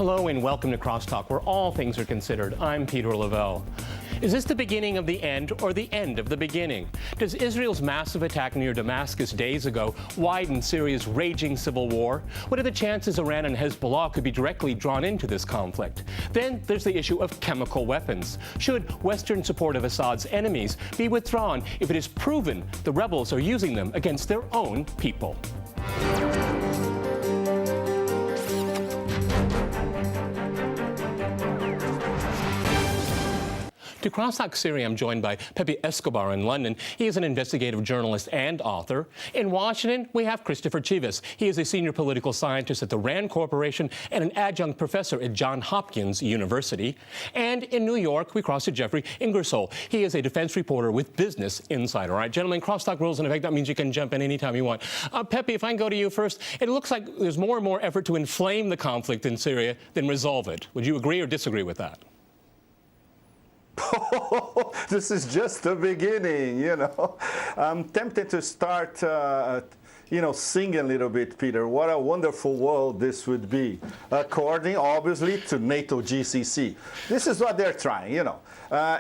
Hello and welcome to CrossTalk, where all things are considered. I'm Peter Lavelle. Is this the beginning of the end or the end of the beginning? Does Israel's massive attack near Damascus days ago widen Syria's raging civil war? What are the chances Iran and Hezbollah could be directly drawn into this conflict? Then there's the issue of chemical weapons. Should Western support of Assad's enemies be withdrawn if it is proven the rebels are using them against their own people? To CrossTalk Syria, I'm joined by Pepe Escobar in London. He is an investigative journalist and author. In Washington, we have Christopher Chivas. He is a senior political scientist at the RAND Corporation and an adjunct professor at Johns Hopkins University. And in New York, we cross to Jeffrey Ingersoll. He is a defense reporter with Business Insider. All right, gentlemen, CrossTalk rules in effect. That means you can jump in anytime you want. Pepe, if I can go to you first, it looks like there's more and more effort to inflame the conflict in Syria than resolve it. Would you agree or disagree with that? This is just the beginning, you know. I'm tempted to start, sing a little bit, Peter. What a wonderful world this would be, according, obviously, to NATO GCC. This is what they're trying, you know.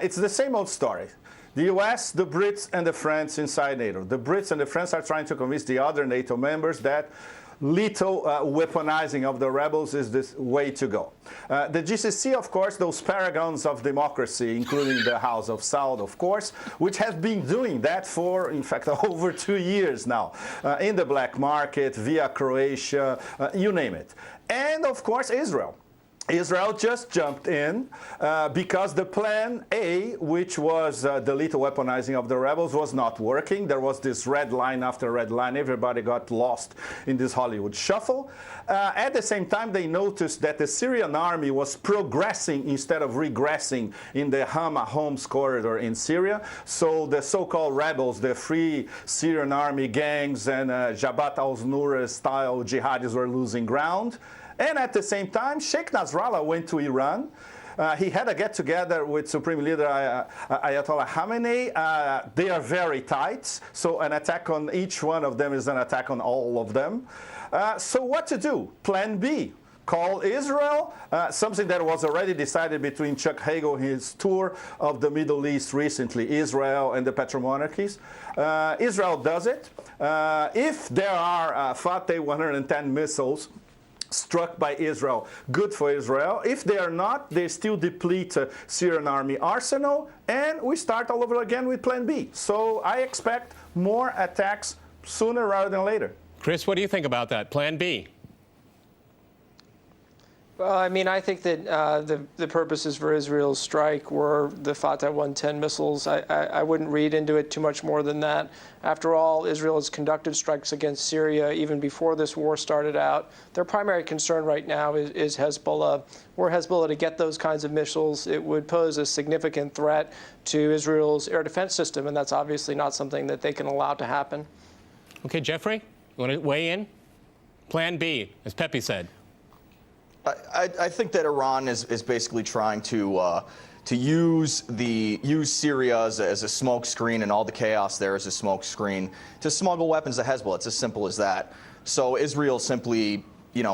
It's the same old story. The US, the Brits, and the French inside NATO. The Brits and the French are trying to convince the other NATO members that lethal weaponizing of the rebels is the way to go. The GCC, of course, those paragons of democracy, including the House of Saud, of course, which has been doing that for, in fact, over 2 years now, in the black market, via Croatia, you name it. And, of course, Israel. Israel just jumped in because the plan A, which was the lethal weaponizing of the rebels, was not working. There was this red line after red line. Everybody got lost in this Hollywood shuffle. At the same time, they noticed that the Syrian army was progressing instead of regressing in the Hama Homs corridor in Syria. So the so-called rebels, the Free Syrian Army gangs and Jabhat al-Nusra style jihadis were losing ground. And at the same time, Sheikh Nasrallah went to Iran. He had a get-together with Supreme Leader Ayatollah Khamenei. They are very tight, so an attack on each one of them is an attack on all of them. So what to do? Plan B. Call Israel, something that was already decided between Chuck Hagel and his tour of the Middle East recently, Israel and the petromonarchies. Israel does it. If there are Fateh 110 missiles struck by Israel, good for Israel. If they are not, they still deplete Syrian army arsenal, and we start all over again with Plan B. So I expect more attacks sooner rather than later. Chris, what do you think about that? Plan B? Well, I mean, I think that the purposes for Israel's strike were the Fateh 110 missiles. I wouldn't read into it too much more than that. After all, Israel has conducted strikes against Syria even before this war started out. Their primary concern right now is Hezbollah. Were Hezbollah to get those kinds of missiles, it would pose a significant threat to Israel's air defense system, and that's obviously not something that they can allow to happen. Okay, Jeffrey, you want to weigh in? Plan B, as Pepe said. I think that Iran is basically trying to use Syria as a smokescreen and all the chaos there as a smokescreen to smuggle weapons to Hezbollah. It's as simple as that. So Israel simply,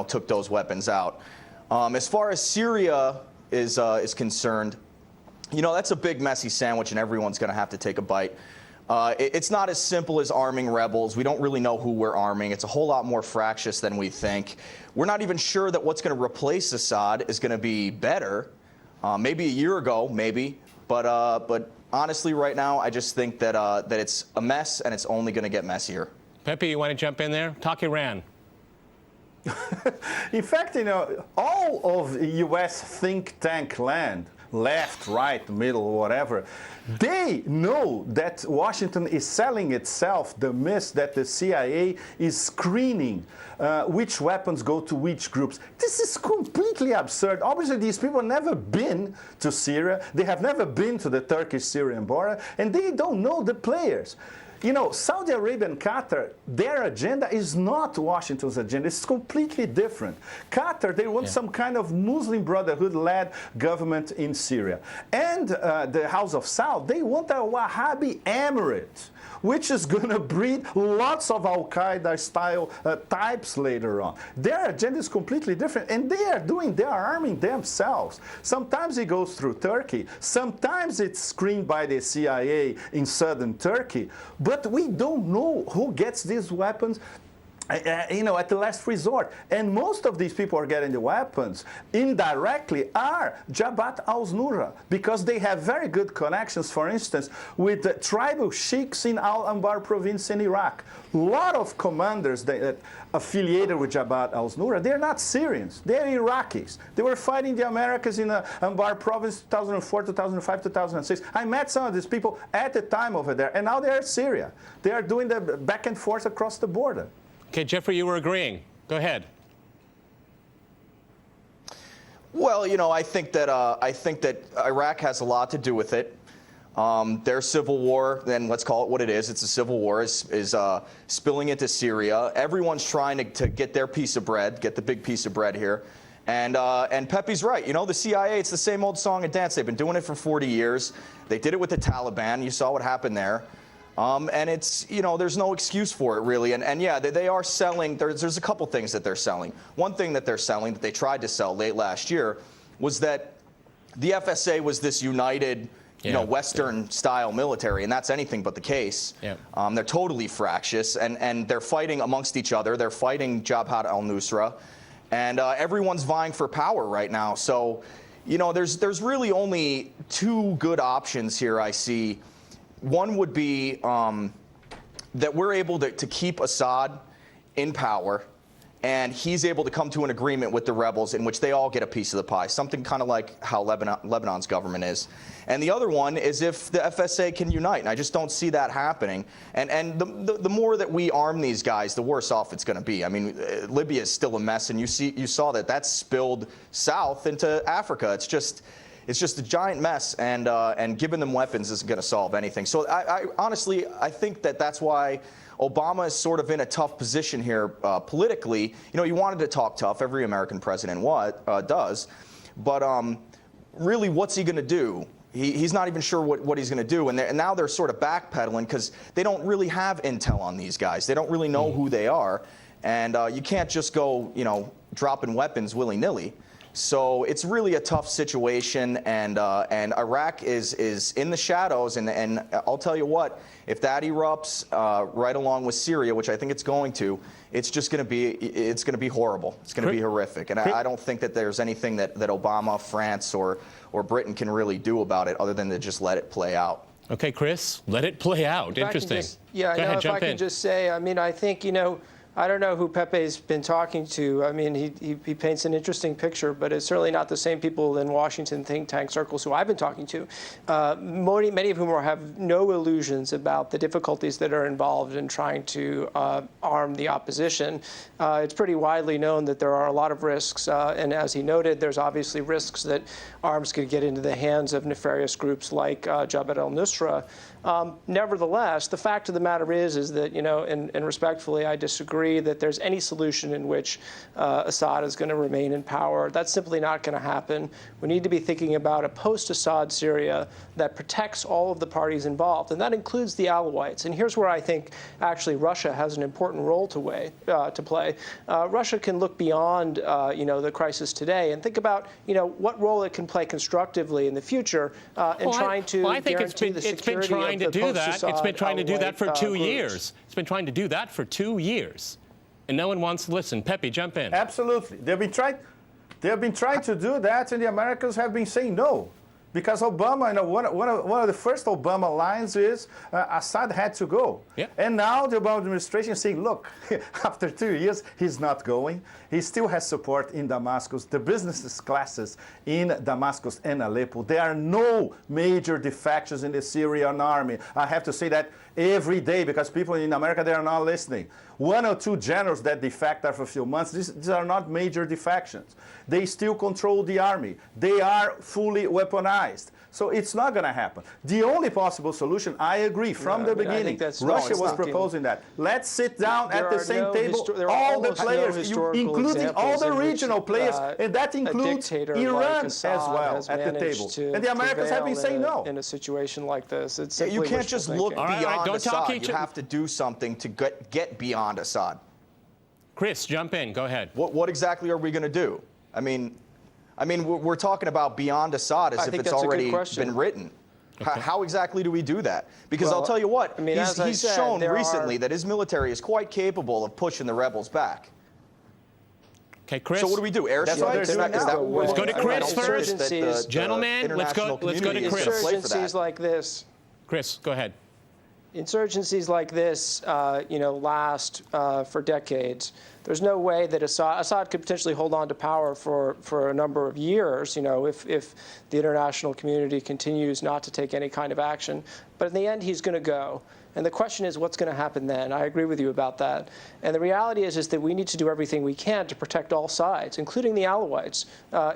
took those weapons out. As far as Syria is concerned, that's a big messy sandwich, and everyone's going to have to take a bite. It's not as simple as arming rebels. We don't really know who we're arming. It's a whole lot more fractious than we think. We're not even sure that what's going to replace Assad is going to be better. Maybe a year ago, maybe. But honestly, right now, I just think that it's a mess, and it's only going to get messier. Pepe, you want to jump in there? Talk Iran. In fact, all of U.S. think tank land, left, right, middle, whatever, they know that Washington is selling itself the myth that the CIA is screening which weapons go to which groups. This is completely absurd. Obviously, these people have never been to Syria. They have never been to the Turkish-Syrian border, and they don't know the players. you know, Saudi Arabia and Qatar, their agenda is not Washington's agenda. It's completely different. Qatar, they want some kind of Muslim Brotherhood-led government in Syria. And the House of Saud, they want a Wahhabi emirate, which is going to breed lots of Al-Qaeda-style types later on. Their agenda is completely different, and they are arming themselves. Sometimes it goes through Turkey. Sometimes it's screened by the CIA in southern Turkey. But we don't know who gets these weapons, you know, at the last resort. And most of these people are getting the weapons indirectly are Jabhat al-Nusra, because they have very good connections, for instance, with the tribal sheikhs in Al-Anbar province in Iraq. A lot of commanders that affiliated with Jabhat al-Nusra, they're not Syrians, they're Iraqis. They were fighting the Americans in Anbar province 2004, 2005, 2006. I met some of these people at the time over there, and now they're in Syria. They are doing the back and forth across the border. Okay, Jeffrey, you were agreeing. Go ahead. Well, you know, I think that Iraq has a lot to do with it. Their civil war, then let's call it what it is. It's a civil war. Is spilling into Syria. Everyone's trying to get their piece of bread, get the big piece of bread here. And Pepe's right. You know, the CIA, it's the same old song and dance. They've been doing it for 40 years. They did it with the Taliban. You saw what happened there. And it's, you know, there's no excuse for it, really. And yeah, they are selling. There's a couple things that they're selling. One thing that they're selling, that they tried to sell late last year, was that the FSA was this united, you know, Western-style military, and that's anything but the case. Yeah. They're totally fractious, and they're fighting amongst each other. They're fighting Jabhat al-Nusra, and everyone's vying for power right now. So, you know, there's really only two good options here I see. One would be that we're able to keep Assad in power, and he's able to come to an agreement with the rebels in which they all get a piece of the pie, something kind of like how Lebanon's government is. And the other one is if the FSA can unite, and I just don't see that happening. And the more that we arm these guys, the worse off it's going to be. I mean, Libya is still a mess, and you saw that's spilled south into Africa. It's just a giant mess, and giving them weapons isn't going to solve anything. So I honestly, I think that's why Obama is sort of in a tough position here politically. You know, he wanted to talk tough. Every American president does. But really, what's he going to do? He's not even sure what he's going to do. And now they're sort of backpedaling because they don't really have intel on these guys. They don't really know who they are. And you can't just go, you know, dropping weapons willy-nilly. So it's really a tough situation, and Iraq is in the shadows, and I'll tell you what, if that erupts right along with Syria, which I think it's going to, it's going to be horrible. It's going to be horrific, and I don't think that there's anything that Obama, France, or Britain can really do about it other than to just let it play out. Okay, Chris, let it play out. Interesting. Yeah, Go ahead, if I can just say, I mean, I think, you know, I don't know who Pepe's been talking to. I mean, he paints an interesting picture, but it's certainly not the same people in Washington think tank circles who I've been talking to, many of whom have no illusions about the difficulties that are involved in trying to arm the opposition. It's pretty widely known that there are a lot of risks, and as he noted, there's obviously risks that arms could get into the hands of nefarious groups like Jabhat al-Nusra. Nevertheless, the fact of the matter is that, you know, and respectfully, I disagree that there's any solution in which Assad is going to remain in power. That's simply not going to happen. We need to be thinking about a post-Assad Syria that protects all of the parties involved, and that includes the Alawites. And here's where I think actually Russia has an important role to play. Russia can look beyond, you know, the crisis today and think about, you know, what role it can play constructively in the future in trying to guarantee the security of the post-Assad It's been trying to do that for 2 groups. years. It's been trying to do that for 2 years. And no one wants to listen. Pepe, jump in. Absolutely. They've been trying to do that, and the Americans have been saying no. Because Obama, you know, one of the first Obama lines is Assad had to go. Yeah. And now the Obama administration is saying, look, after 2 years, he's not going. He still has support in Damascus, the business classes in Damascus and Aleppo. There are no major defections in the Syrian army. I have to say that every day, because people in America, they are not listening. 1 or 2 generals that defect after a few months, these are not major defections. They still control the army. They are fully weaponized. So it's not going to happen. The only possible solution, I agree, from the beginning, Russia was proposing that. Let's sit down at the same table, all the players, including all the regional players, and that includes Iran as well at the table. And the Americans have been saying no. In a situation like this, it's you can't just look right, beyond Assad. You other. have to do something to get beyond Assad. Chris, jump in. Go ahead. What exactly are we going to do? I mean, we're talking about beyond Assad as if it's already been written. Okay. How exactly do we do that? Because I'll tell you what, he's shown recently that his military is quite capable of pushing the rebels back. Okay, Chris. So what do we do? Airstrikes? Let's go to Chris first. Gentlemen, let's go to Chris. Insurgencies like this. Chris, go ahead. Insurgencies like this, last for decades. There's no way that Assad could potentially hold on to power for a number of years, if the international community continues not to take any kind of action. But in the end, he's going to go. And the question is, what's going to happen then? I agree with you about that. And the reality is that we need to do everything we can to protect all sides, including the Alawites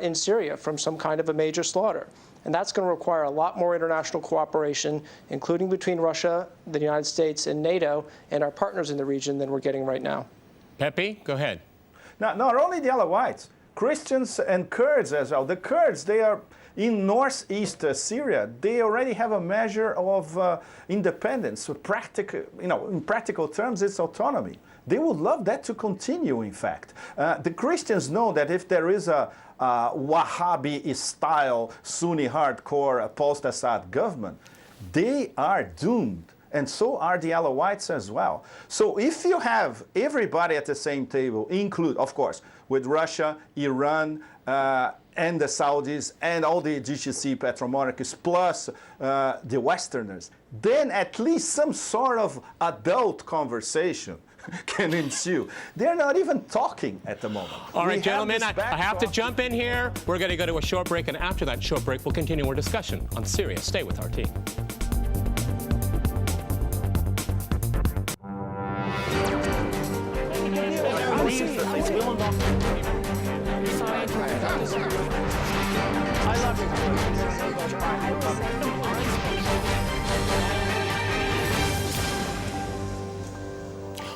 in Syria, from some kind of a major slaughter. And that's going to require a lot more international cooperation, including between Russia, the United States, and NATO, and our partners in the region than we're getting right now. Pepe, go ahead. Not only the Alawites, Christians and Kurds as well. The Kurds, they are in northeast Syria. They already have a measure of independence. So in practical terms, it's autonomy. They would love that to continue, in fact. The Christians know that if there is a Wahhabi-style Sunni hardcore post-Assad government, they are doomed. And so are the Alawites as well. So if you have everybody at the same table, include, of course, with Russia, Iran, and the Saudis, and all the GCC petromonarchies, plus the Westerners, then at least some sort of adult conversation can ensue. They're not even talking at the moment. All right, gentlemen, I have to jump in here. We're going to go to a short break, and after that short break, we'll continue our discussion on Syria. Stay with our team.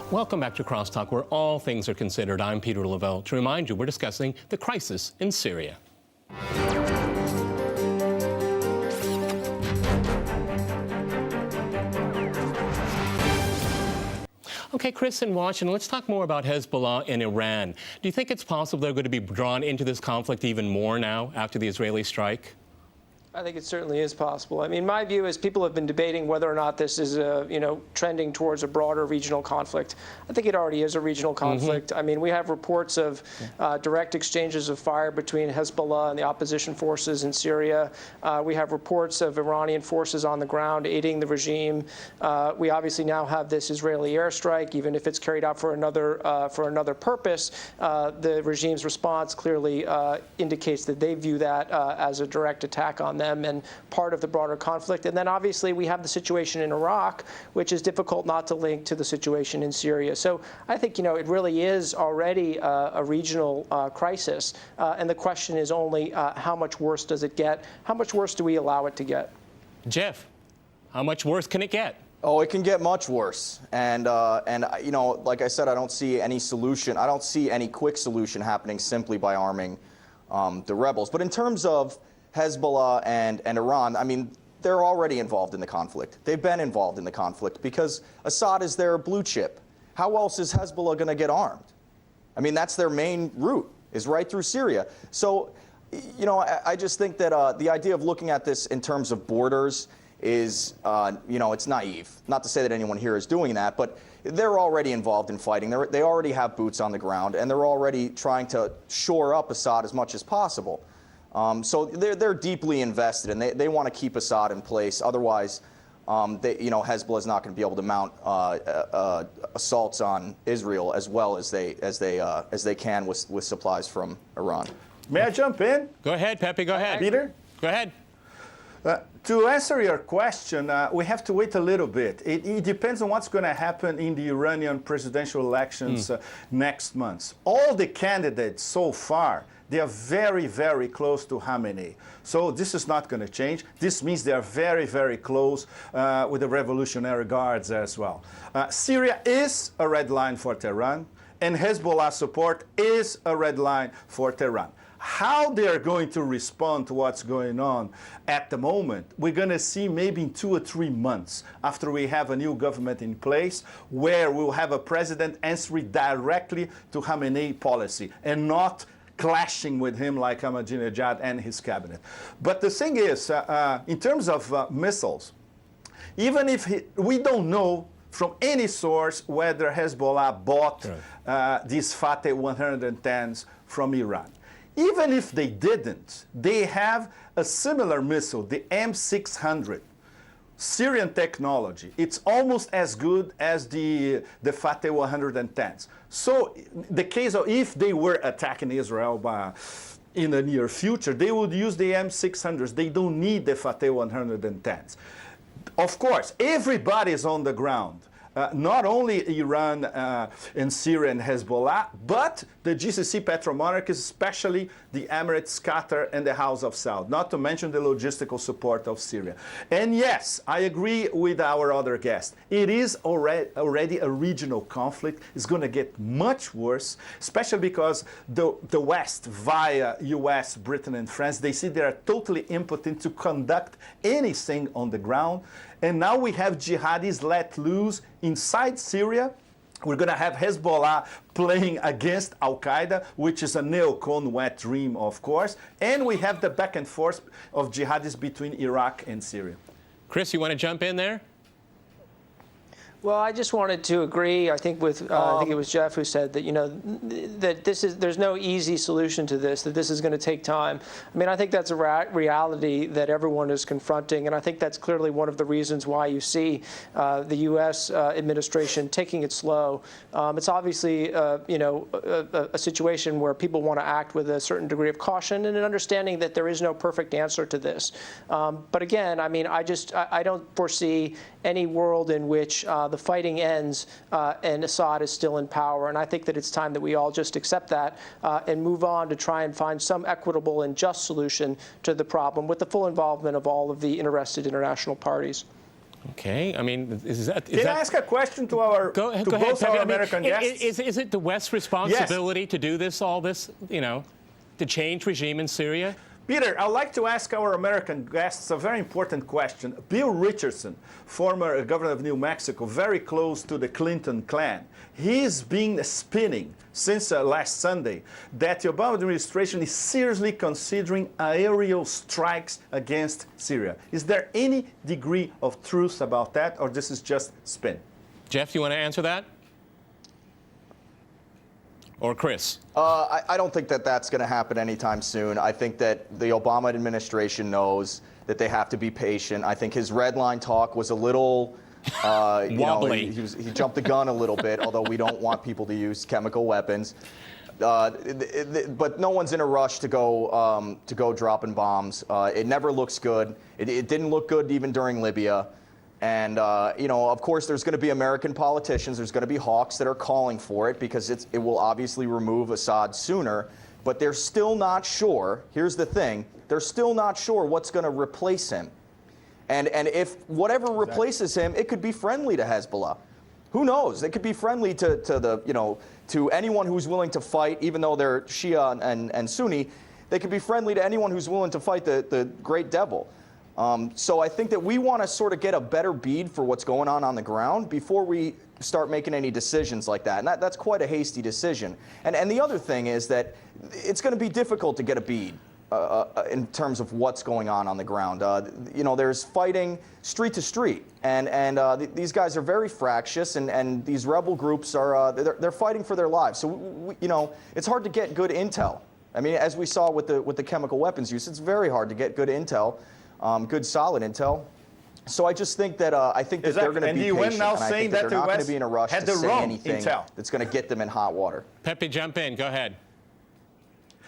Welcome back to CrossTalk, where all things are considered. I'm Peter Lavelle. To remind you, we're discussing the crisis in Syria. Okay, Chris in Washington, let's talk more about Hezbollah and Iran. Do you think it's possible they're going to be drawn into this conflict even more now after the Israeli strike? I think it certainly is possible. I mean, my view is people have been debating whether or not this is, trending towards a broader regional conflict. I think it already is a regional conflict. I mean, we have reports of direct exchanges of fire between Hezbollah and the opposition forces in Syria. We have reports of Iranian forces on the ground aiding the regime. We obviously now have this Israeli airstrike, even if it's carried out for another purpose. The regime's response clearly indicates that they view that as a direct attack on them and part of the broader conflict. And then obviously we have the situation in Iraq, which is difficult not to link to the situation in Syria. So I think, it really is already a regional crisis. And the question is only how much worse does it get? How much worse do we allow it to get? Jeff, how much worse can it get? Oh, it can get much worse. And like I said, I don't see any solution. I don't see any quick solution happening simply by arming the rebels. But in terms of Hezbollah and Iran, I mean, they're already involved in the conflict. They've been involved in the conflict because Assad is their blue chip. How else is Hezbollah going to get armed? I mean, that's their main route, is right through Syria. So, I just think that the idea of looking at this in terms of borders is, it's naive. Not to say that anyone here is doing that, but they're already involved in fighting. They already have boots on the ground, and they're already trying to shore up Assad as much as possible. So they're deeply invested, and they want to keep Assad in place. Otherwise, Hezbollah is not going to be able to mount assaults on Israel as well as they can with supplies from Iran. May I jump in? Go ahead, Pepe. Go ahead. Peter? Go ahead. To answer your question, we have to wait a little bit. It depends on what's going to happen in the Iranian presidential elections next month. All the candidates so far, they are very, very close to Khamenei. So this is not going to change. This means they are very, very close with the Revolutionary Guards as well. Syria is a red line for Tehran, and Hezbollah support is a red line for Tehran. How they are going to respond to what's going on at the moment, we're going to see maybe in 2 or 3 months after we have a new government in place, where we'll have a president answering directly to Khamenei policy and not clashing with him like Ahmadinejad and his cabinet. But the thing is, in terms of missiles, even if we don't know from any source whether Hezbollah bought these Fateh 110s from Iran. Even if they didn't, they have a similar missile, the M600, Syrian technology. It's almost as good as the Fateh 110s. So the case of if they were attacking Israel in the near future, they would use the M600s. They don't need the Fateh 110s. Of course, everybody is on the ground. Not only Iran and Syria and Hezbollah, but the GCC petromonarchies, especially the Emirates, Qatar, and the House of Saud, not to mention the logistical support of Syria. And yes, I agree with our other guest. It is already a regional conflict. It's going to get much worse, especially because the West, via US, Britain, and France, they see they are totally impotent to conduct anything on the ground. And now we have jihadis let loose inside Syria. We're going to have Hezbollah playing against Al-Qaeda, which is a neocon wet dream, of course. And we have the back and forth of jihadis between Iraq and Syria. Chris, you want to jump in there? Well, I just wanted to agree. I think with I think it was Jeff who said that that there's no easy solution to this. That this is going to take time. I mean, I think that's a reality that everyone is confronting, and I think that's clearly one of the reasons why you see the U.S. Administration taking it slow. It's obviously a situation where people want to act with a certain degree of caution and an understanding that there is no perfect answer to this. But again, I mean, I don't foresee any world in which the fighting ends and Assad is still in power. And I think that it's time that we all just accept that and move on to try and find some equitable and just solution to the problem with the full involvement of all of the interested international parties. Okay, I mean, Can I ask a question to both our American guests? Is it the West's responsibility to do all this, to change regime in Syria? Peter, I'd like to ask our American guests a very important question. Bill Richardson, former governor of New Mexico, very close to the Clinton clan, he's been spinning since last Sunday that the Obama administration is seriously considering aerial strikes against Syria. Is there any degree of truth about that, or this is just spin? Jeff, you want to answer that? Or Chris? I don't think that that's going to happen anytime soon. I think that the Obama administration knows that they have to be patient. I think his red line talk was a little wobbly. He jumped the gun a little bit, although we don't want people to use chemical weapons. But no one's in a rush to go dropping bombs. It never looks good. It didn't look good even during Libya. And, of course, there's going to be American politicians, there's going to be hawks that are calling for it because it will obviously remove Assad sooner. But they're still not sure. Here's the thing. They're still not sure what's going to replace him. And if whatever replaces him, it could be friendly to Hezbollah. Who knows? It could be friendly to anyone who's willing to fight, even though they're Shia and Sunni. They could be friendly to anyone who's willing to fight the great devil. So I think that we want to sort of get a better bead for what's going on the ground before we start making any decisions like that. And that's quite a hasty decision. And the other thing is that it's going to be difficult to get a bead in terms of what's going on the ground. There's fighting street to street. And these guys are very fractious, and these rebel groups are they're fighting for their lives. So, it's hard to get good intel. I mean, as we saw with the chemical weapons use, it's very hard to get good intel. Good, solid intel. So I just think that they're going to be patient, and I think that they're not going to be in a rush to say anything that's going to get them in hot water. Pepe, jump in. Go ahead.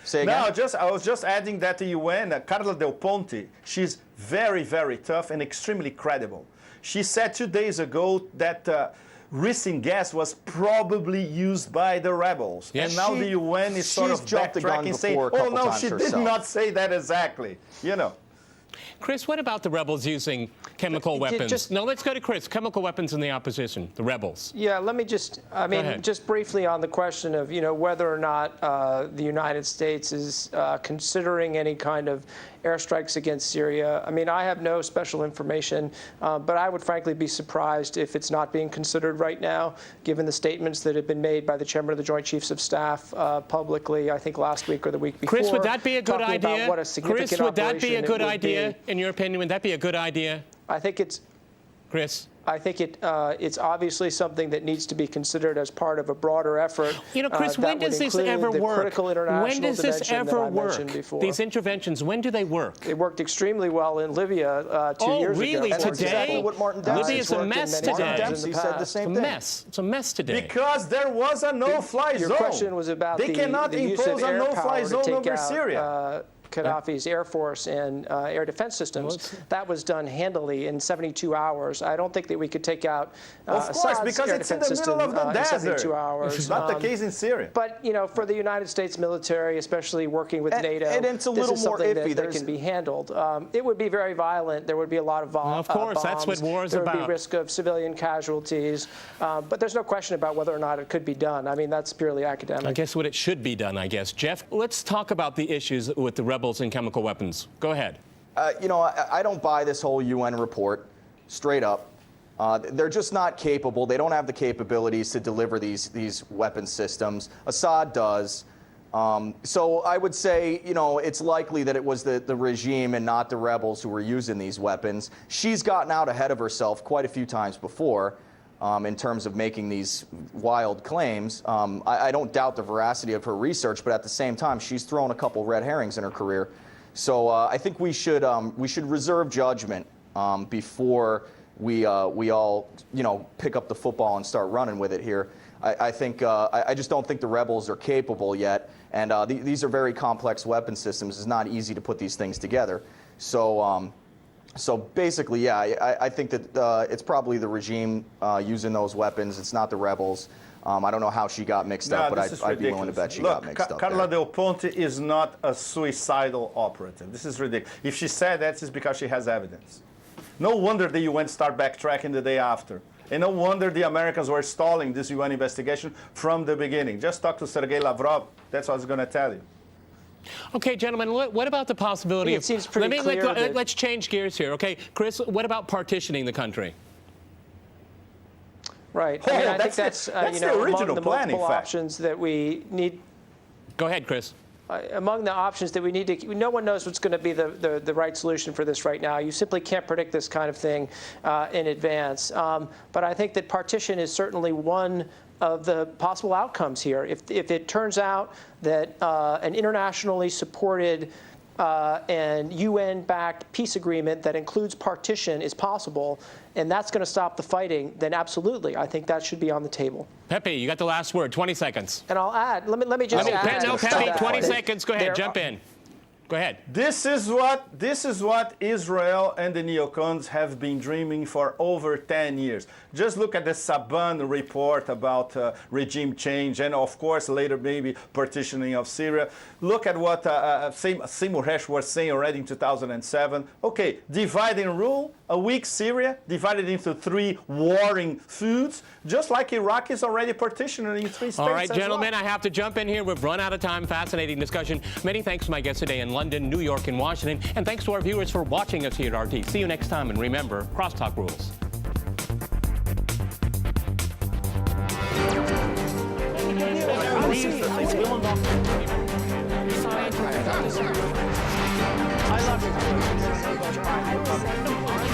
Say again? No, I was just adding that the UN, Carla Del Ponte, she's very, very tough and extremely credible. She said 2 days ago that ricin gas was probably used by the rebels. Yes. And now the UN is sort of backtracking, saying, oh no, she did not say that exactly, you know. Chris, what about the rebels using chemical weapons? No, let's go to Chris. Chemical weapons in the opposition, the rebels. Yeah, let me just, just briefly on the question of, whether or not the United States is considering any kind of airstrikes against Syria. I mean, I have no special information, but I would frankly be surprised if it's not being considered right now, given the statements that have been made by the chairman of the Joint Chiefs of Staff publicly, I think last week or the week before. Chris, would that be a good idea? What a significant Chris, would that be a good idea? In your opinion, would that be a good idea? I think it's. Chris? I think it's obviously something that needs to be considered as part of a broader effort. Chris, when does this ever work? When does this ever work? These interventions, when do they work? It worked extremely well in Libya 2 years ago. Oh, really? That's Today? exactly what Martin Dempsey Libya's a mess today. Martin Dempsey said the same thing. It's a mess today. Because there was a no-fly zone. Your question was about they cannot the use impose of a air no-fly power zone to take over out, Syria. Gaddafi's Air Force and air defense systems. That was done handily in 72 hours. I don't think that we could take out Assad's because air it's in defense the middle of the system desert. in 72 hours. It's not the case in Syria. But, for the United States military, especially working with NATO, and it's a little this is more something iffy. that can be handled. It would be very violent. There would be a lot of bombs. Of course, that's what war is about. There would be risk of civilian casualties. But there's no question about whether or not it could be done. I mean, that's purely academic. I guess what it should be done, I guess. Jeff, let's talk about the issues with the rebels and chemical weapons. Go ahead. I don't buy this whole UN report, straight up. They're just not capable. They don't have the capabilities to deliver these weapon systems. Assad does. So I would say, it's likely that it was the regime and not the rebels who were using these weapons. She's gotten out ahead of herself quite a few times before in terms of making these wild claims. I don't doubt the veracity of her research, but at the same time, she's thrown a couple red herrings in her career. So I think we should reserve judgment before we all pick up the football and start running with it here. I just don't think the rebels are capable yet, and these are very complex weapon systems. It's not easy to put these things together. So basically, yeah, I think that it's probably the regime using those weapons. It's not the rebels. I don't know how she got mixed up, but I'd be willing to bet she got mixed up. Carla Del Ponte is not a suicidal operative. This is ridiculous. If she said that, it's because she has evidence. No wonder the UN started backtracking the day after. And no wonder the Americans were stalling this UN investigation from the beginning. Just talk to Sergei Lavrov. That's what I was going to tell you. Okay, gentlemen, what about the possibility it seems pretty clear that... Let's change gears here. Okay, Chris, what about partitioning the country? Right. Oh, I think that's the original among the plan, multiple options that we need. Go ahead, Chris. Among the options that we need to, no one knows what's going to be the right solution for this right now. You simply can't predict this kind of thing in advance. But I think that partition is certainly one of the possible outcomes here. If it turns out that an internationally supported and UN-backed peace agreement that includes partition is possible, and that's going to stop the fighting, then absolutely, I think that should be on the table. Pepe, you got the last word. 20 seconds. And I'll add. Let me just add. No, Pepe, 20 seconds. Go ahead. Jump in. Go ahead. This is what Israel and the neocons have been dreaming for over 10 years. Just look at the Saban report about regime change and, of course, later maybe partitioning of Syria. Look at what Seymour Hersh was saying already in 2007. Okay, divide and rule, a weak Syria, divided into 3 warring feuds, just like Iraq is already partitioned in 3 states. All right, gentlemen, I have to jump in here. We've run out of time. Fascinating discussion. Many thanks to my guests today in London, New York, and Washington. And thanks to our viewers for watching us here at RT. See you next time. And remember, CrossTalk rules. I love it.